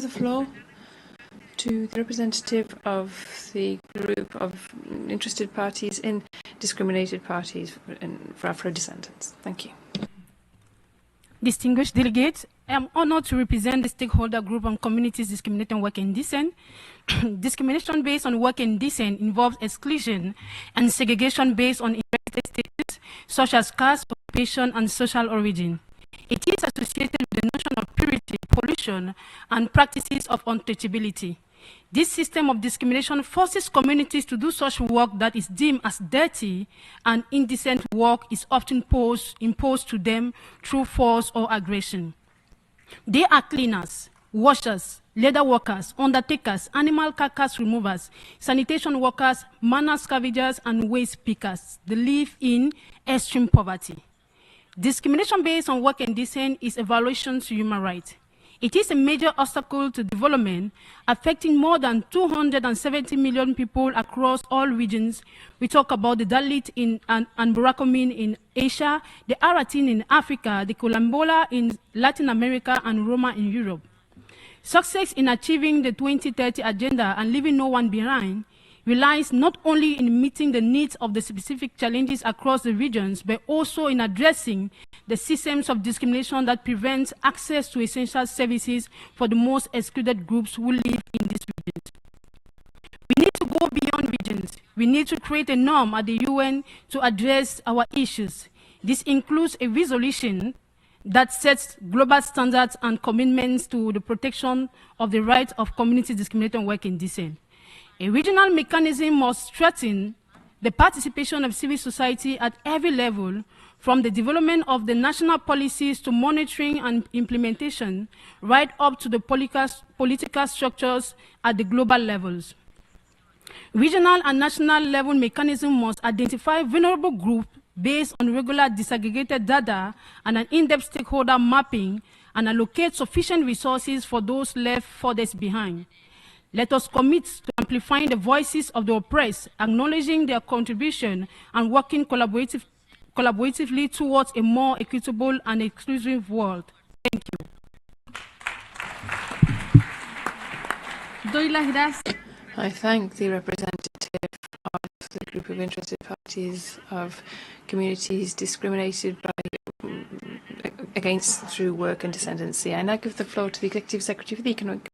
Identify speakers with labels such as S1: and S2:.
S1: give the floor to the representative of the group of interested parties in discriminated parties for Afro-descendants. Thank you.
S2: Distinguished delegates, I am honored to represent the Stakeholder Group on Communities Discriminating Work and Decent. Discrimination based on work and decent involves exclusion and segregation based on inherited status, such as caste, occupation, and social origin. It is associated with the notion of purity, pollution, and practices of untouchability. This system of discrimination forces communities to do such work that is deemed as dirty, and indecent work is often imposed to them through force or aggression. They are cleaners, washers, leather workers, undertakers, animal carcass removers, sanitation workers, manure scavengers, and waste pickers. They live in extreme poverty. Discrimination based on work and decent is a violation to human rights. It is a major obstacle to development, affecting more than 270 million people across all regions. We talk about the Dalit and Burakomin in Asia, the Aratin in Africa, the Kolambola in Latin America, and Roma in Europe. Success in achieving the 2030 agenda and leaving no one behind relies not only in meeting the needs of the specific challenges across the regions, but also in addressing the systems of discrimination that prevent access to essential services for the most excluded groups who live in these regions. We need to go beyond regions. We need to create a norm at the UN to address our issues. This includes a resolution that sets global standards and commitments to the protection of the rights of communities discriminating work and decent. A regional mechanism must strengthen the participation of civil society at every level, from the development of the national policies to monitoring and implementation, right up to the political structures at the global levels. Regional and national level mechanisms must identify vulnerable groups based on regular disaggregated data and an in-depth stakeholder mapping, and allocate sufficient resources for those left furthest behind. Let us commit to amplifying the voices of the oppressed, acknowledging their contribution, and working collaboratively towards a more equitable and inclusive world. Thank you.
S1: I thank the representative of the group of interested parties of communities discriminated against through work and descendancy. I now give the floor to the Executive Secretary for the Economic